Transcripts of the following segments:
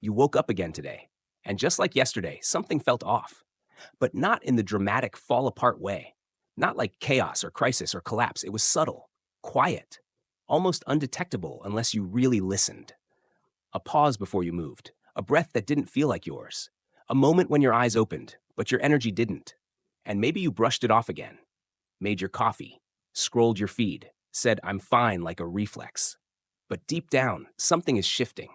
You woke up again today, and just like yesterday, something felt off, but not in the dramatic fall apart way. Not like chaos or crisis or collapse. It was subtle, quiet, almost undetectable unless you really listened. A pause before you moved, a breath that didn't feel like yours, a moment when your eyes opened, but your energy didn't. And maybe you brushed it off again, made your coffee, scrolled your feed, said, I'm fine like a reflex. But deep down, something is shifting,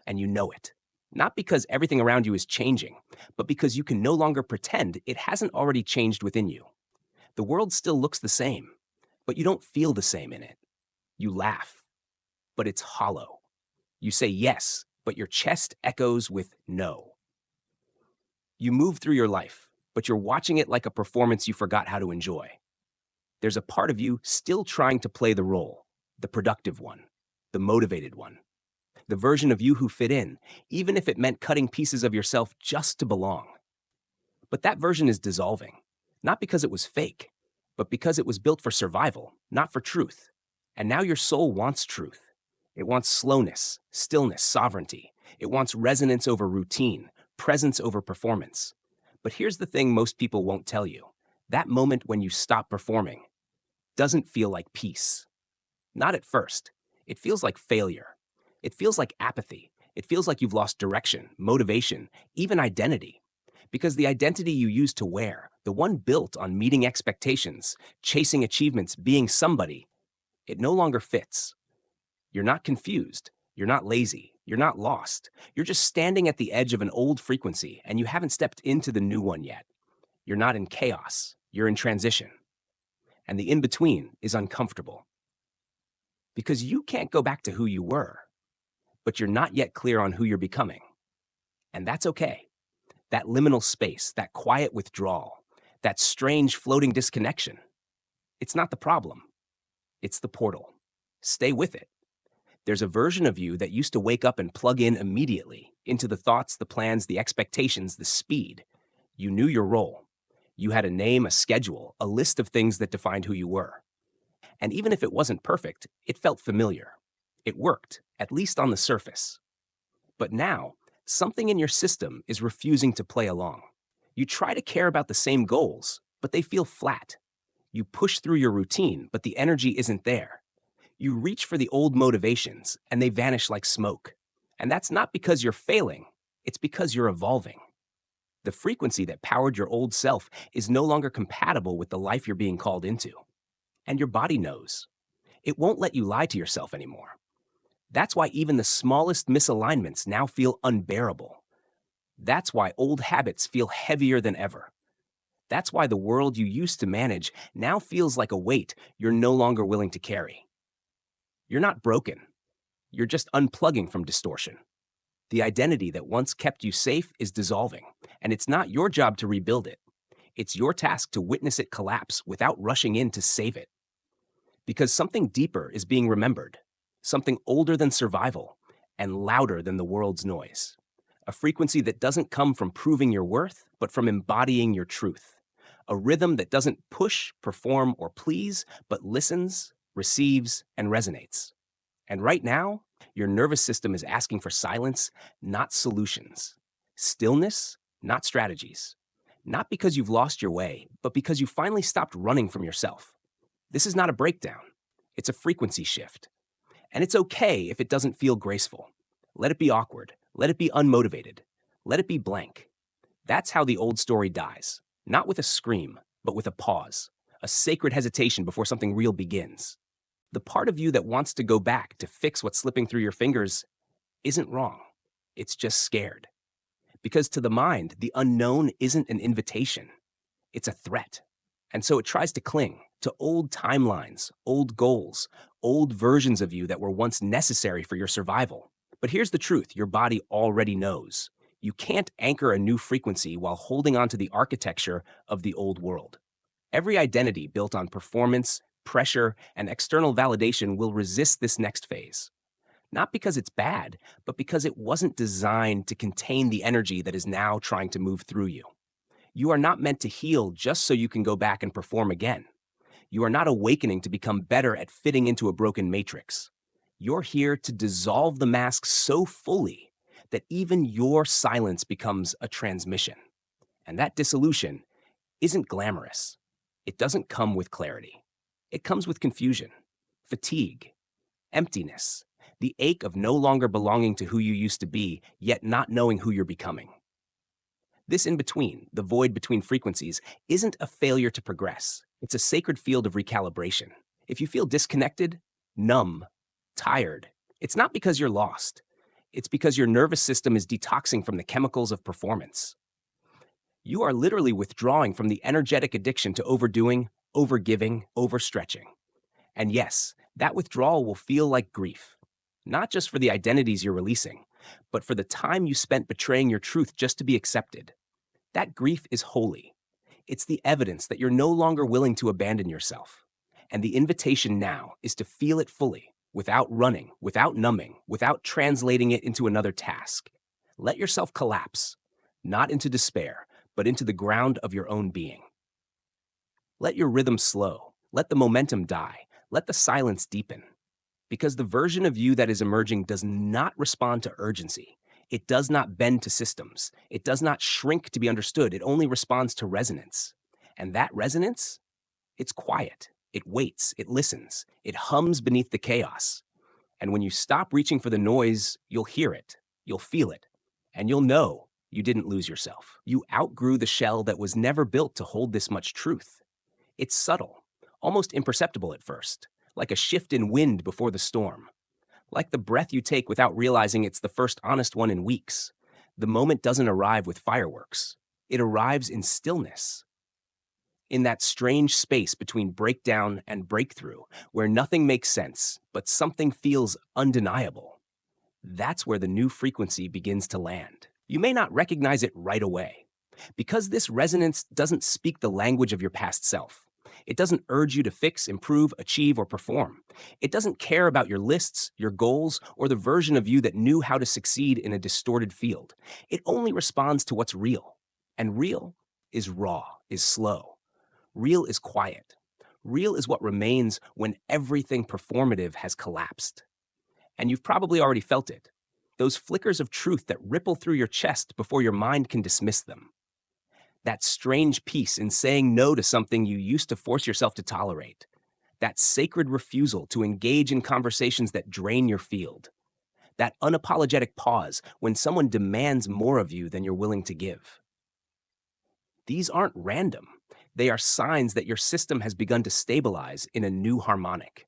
and you know it. Not because everything around you is changing, but because you can no longer pretend it hasn't already changed within you. The world still looks the same, but you don't feel the same in it. You laugh, but it's hollow. You say yes, but your chest echoes with no. You move through your life, but you're watching it like a performance you forgot how to enjoy. There's a part of you still trying to play the role, the productive one, the motivated one, the version of you who fit in, even if it meant cutting pieces of yourself just to belong. But that version is dissolving, not because it was fake, but because it was built for survival, not for truth. And now your soul wants truth. It wants slowness, stillness, sovereignty. It wants resonance over routine, presence over performance. But here's the thing most people won't tell you. That moment when you stop performing doesn't feel like peace. Not at first. It feels like failure. It feels like apathy. It feels like you've lost direction, motivation, even identity. Because the identity you used to wear, the one built on meeting expectations, chasing achievements, being somebody, it no longer fits. You're not confused. You're not lazy. You're not lost. You're just standing at the edge of an old frequency and you haven't stepped into the new one yet. You're not in chaos. You're in transition. And the in-between is uncomfortable. Because you can't go back to who you were, but you're not yet clear on who you're becoming. And that's okay. That liminal space, that quiet withdrawal, that strange floating disconnection, it's not the problem. It's the portal. Stay with it. There's a version of you that used to wake up and plug in immediately into the thoughts, the plans, the expectations, the speed. You knew your role. You had a name, a schedule, a list of things that defined who you were. And even if it wasn't perfect, it felt familiar. It worked, at least on the surface. But now, something in your system is refusing to play along. You try to care about the same goals, but they feel flat. You push through your routine, but the energy isn't there. You reach for the old motivations, and they vanish like smoke. And that's not because you're failing, it's because you're evolving. The frequency that powered your old self is no longer compatible with the life you're being called into. And your body knows. It won't let you lie to yourself anymore. That's why even the smallest misalignments now feel unbearable. That's why old habits feel heavier than ever. That's why the world you used to manage now feels like a weight you're no longer willing to carry. You're not broken. You're just unplugging from distortion. The identity that once kept you safe is dissolving, and it's not your job to rebuild it. It's your task to witness it collapse without rushing in to save it. Because something deeper is being remembered, something older than survival and louder than the world's noise. A frequency that doesn't come from proving your worth, but from embodying your truth. A rhythm that doesn't push, perform, or please, but listens, receives, and resonates. And right now, your nervous system is asking for silence, not solutions. Stillness, not strategies. Not because you've lost your way, but because you finally stopped running from yourself. This is not a breakdown. It's a frequency shift. And it's okay if it doesn't feel graceful. Let it be awkward. Let it be unmotivated. Let it be blank. That's how the old story dies. Not with a scream, but with a pause. A sacred hesitation before something real begins. The part of you that wants to go back to fix what's slipping through your fingers isn't wrong. It's just scared. Because to the mind, the unknown isn't an invitation. It's a threat. And so it tries to cling to old timelines, old goals, old versions of you that were once necessary for your survival. But here's the truth your body already knows. You can't anchor a new frequency while holding on to the architecture of the old world. Every identity built on performance, pressure, and external validation will resist this next phase. Not because it's bad, but because it wasn't designed to contain the energy that is now trying to move through you. You are not meant to heal just so you can go back and perform again. You are not awakening to become better at fitting into a broken matrix. You're here to dissolve the mask so fully that even your silence becomes a transmission. And that dissolution isn't glamorous. It doesn't come with clarity. It comes with confusion, fatigue, emptiness, the ache of no longer belonging to who you used to be, yet not knowing who you're becoming. This in between, the void between frequencies, isn't a failure to progress. It's a sacred field of recalibration. If you feel disconnected, numb, tired, it's not because you're lost. It's because your nervous system is detoxing from the chemicals of performance. You are literally withdrawing from the energetic addiction to overdoing, overgiving, overstretching. And yes, that withdrawal will feel like grief, not just for the identities you're releasing, but for the time you spent betraying your truth just to be accepted. That grief is holy. It's the evidence that you're no longer willing to abandon yourself. And the invitation now is to feel it fully, without running, without numbing, without translating it into another task. Let yourself collapse, not into despair, but into the ground of your own being. Let your rhythm slow. Let the momentum die. Let the silence deepen. Because the version of you that is emerging does not respond to urgency. It does not bend to systems. It does not shrink to be understood. It only responds to resonance. And that resonance, it's quiet. It waits. It listens. It hums beneath the chaos. And when you stop reaching for the noise, you'll hear it. You'll feel it. And you'll know you didn't lose yourself. You outgrew the shell that was never built to hold this much truth. It's subtle, almost imperceptible at first, like a shift in wind before the storm. Like the breath you take without realizing it's the first honest one in weeks. The moment doesn't arrive with fireworks. It arrives in stillness. In that strange space between breakdown and breakthrough, where nothing makes sense, but something feels undeniable. That's where the new frequency begins to land. You may not recognize it right away, because this resonance doesn't speak the language of your past self. It doesn't urge you to fix, improve, achieve, or perform. It doesn't care about your lists, your goals, or the version of you that knew how to succeed in a distorted field. It only responds to what's real. And real is raw, is slow. Real is quiet. Real is what remains when everything performative has collapsed. And you've probably already felt it. Those flickers of truth that ripple through your chest before your mind can dismiss them. That strange peace in saying no to something you used to force yourself to tolerate. That sacred refusal to engage in conversations that drain your field. That unapologetic pause when someone demands more of you than you're willing to give. These aren't random. They are signs that your system has begun to stabilize in a new harmonic.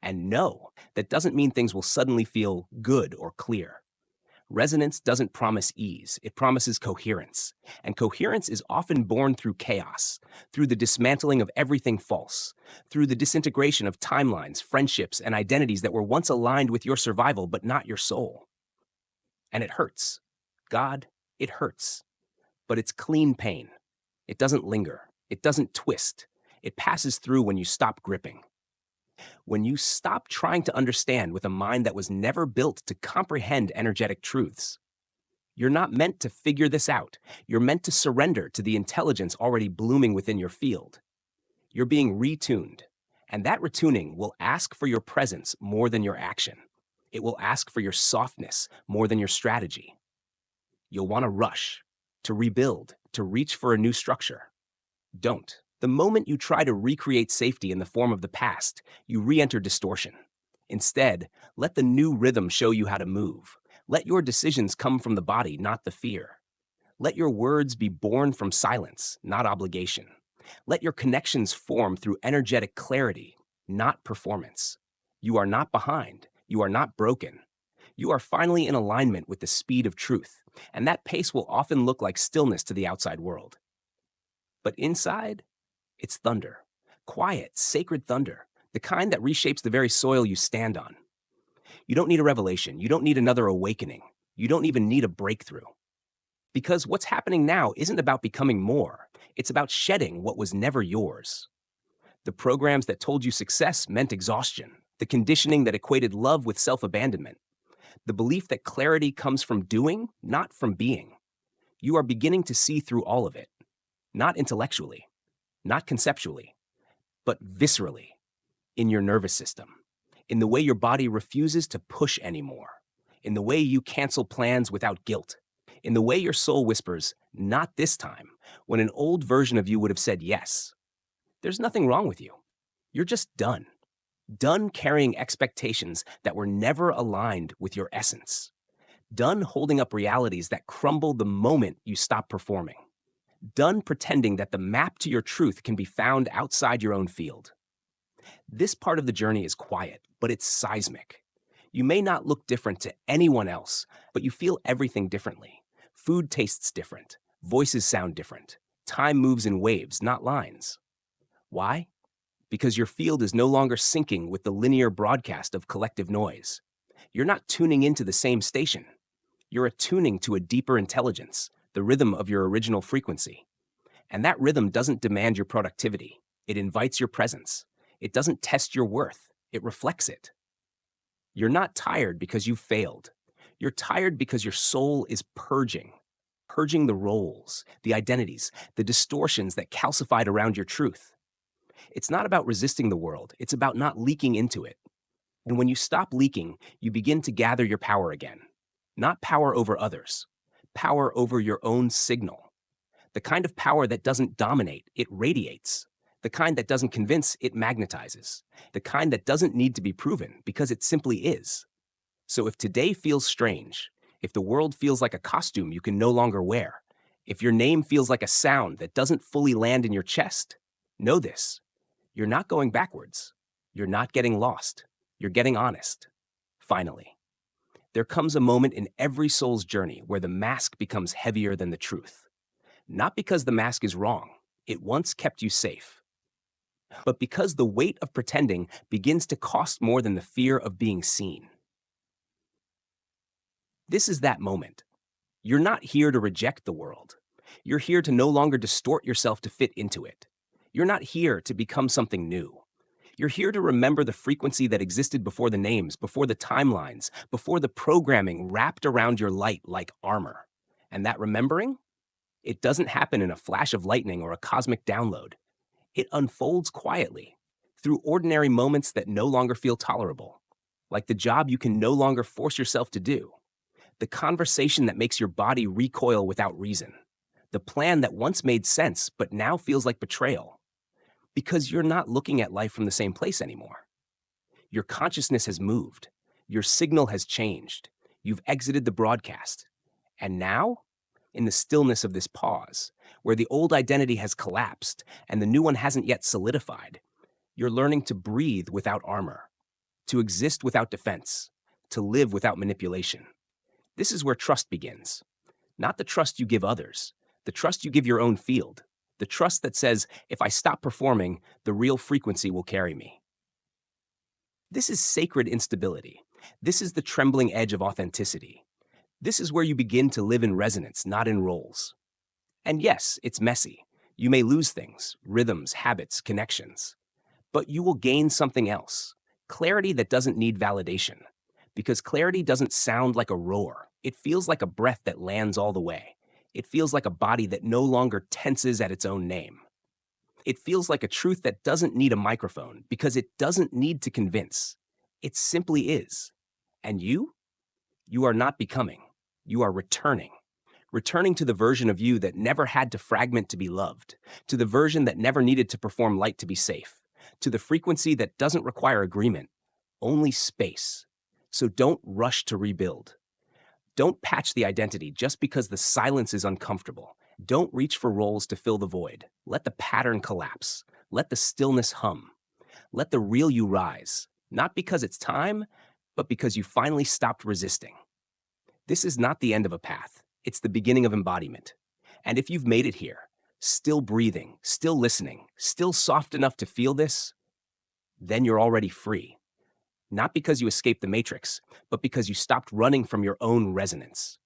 And no, that doesn't mean things will suddenly feel good or clear. Resonance doesn't promise ease, it promises coherence. And coherence is often born through chaos, through the dismantling of everything false, through the disintegration of timelines, friendships, and identities that were once aligned with your survival but not your soul. And it hurts. God, it hurts. But it's clean pain. It doesn't linger. It doesn't twist. It passes through when you stop gripping. When you stop trying to understand with a mind that was never built to comprehend energetic truths. You're not meant to figure this out. You're meant to surrender to the intelligence already blooming within your field. You're being retuned, and that retuning will ask for your presence more than your action. It will ask for your softness more than your strategy. You'll want to rush, to rebuild, to reach for a new structure. Don't. The moment you try to recreate safety in the form of the past, you re-enter distortion. Instead, let the new rhythm show you how to move. Let your decisions come from the body, not the fear. Let your words be born from silence, not obligation. Let your connections form through energetic clarity, not performance. You are not behind. You are not broken. You are finally in alignment with the speed of truth, and that pace will often look like stillness to the outside world. But inside, it's thunder. Quiet, sacred thunder. The kind that reshapes the very soil you stand on. You don't need a revelation. You don't need another awakening. You don't even need a breakthrough. Because what's happening now isn't about becoming more. It's about shedding what was never yours. The programs that told you success meant exhaustion. The conditioning that equated love with self-abandonment. The belief that clarity comes from doing, not from being. You are beginning to see through all of it. Not intellectually. Not conceptually, but viscerally, in your nervous system, in the way your body refuses to push anymore, in the way you cancel plans without guilt, in the way your soul whispers, not this time, when an old version of you would have said yes. There's nothing wrong with you. You're just done. Done carrying expectations that were never aligned with your essence. Done holding up realities that crumble the moment you stop performing. Done pretending that the map to your truth can be found outside your own field. This part of the journey is quiet, but it's seismic. You may not look different to anyone else, but you feel everything differently. Food tastes different. Voices sound different. Time moves in waves, not lines. Why? Because your field is no longer syncing with the linear broadcast of collective noise. You're not tuning into the same station. You're attuning to a deeper intelligence, the rhythm of your original frequency. And that rhythm doesn't demand your productivity. It invites your presence. It doesn't test your worth. It reflects it. You're not tired because you failed. You're tired because your soul is purging the roles, the identities, the distortions that calcified around your truth. It's not about resisting the world. It's about not leaking into it. And when you stop leaking, you begin to gather your power again. Not power over others, power over your own signal. The kind of power that doesn't dominate, it radiates. The kind that doesn't convince, it magnetizes. The kind that doesn't need to be proven because it simply is. So if today feels strange, if the world feels like a costume you can no longer wear, if your name feels like a sound that doesn't fully land in your chest, know this. You're not going backwards. You're not getting lost. You're getting honest. Finally, there comes a moment in every soul's journey where the mask becomes heavier than the truth. Not because the mask is wrong. It once kept you safe. But because the weight of pretending begins to cost more than the fear of being seen. This is that moment. You're not here to reject the world. You're here to no longer distort yourself to fit into it. You're not here to become something new. You're here to remember the frequency that existed before the names, before the timelines, before the programming wrapped around your light like armor. And that remembering? It doesn't happen in a flash of lightning or a cosmic download. It unfolds quietly, through ordinary moments that no longer feel tolerable, like the job you can no longer force yourself to do, the conversation that makes your body recoil without reason, the plan that once made sense but now feels like betrayal. Because you're not looking at life from the same place anymore. Your consciousness has moved. Your signal has changed. You've exited the broadcast. And now, in the stillness of this pause, where the old identity has collapsed and the new one hasn't yet solidified, you're learning to breathe without armor, to exist without defense, to live without manipulation. This is where trust begins. Not the trust you give others, the trust you give your own field, the trust that says, if I stop performing, the real frequency will carry me. This is sacred instability. This is the trembling edge of authenticity. This is where you begin to live in resonance, not in roles. And yes, it's messy. You may lose things, rhythms, habits, connections. But you will gain something else, clarity that doesn't need validation. Because clarity doesn't sound like a roar. It feels like a breath that lands all the way. It feels like a body that no longer tenses at its own name. It feels like a truth that doesn't need a microphone because it doesn't need to convince. It simply is. And you? You are not becoming. You are returning. Returning to the version of you that never had to fragment to be loved, to the version that never needed to perform light to be safe, to the frequency that doesn't require agreement, only space. So don't rush to rebuild. Don't patch the identity just because the silence is uncomfortable. Don't reach for roles to fill the void. Let the pattern collapse. Let the stillness hum. Let the real you rise, not because it's time, but because you finally stopped resisting. This is not the end of a path. It's the beginning of embodiment. And if you've made it here, still breathing, still listening, still soft enough to feel this, then you're already free. Not because you escaped the matrix, but because you stopped running from your own resonance.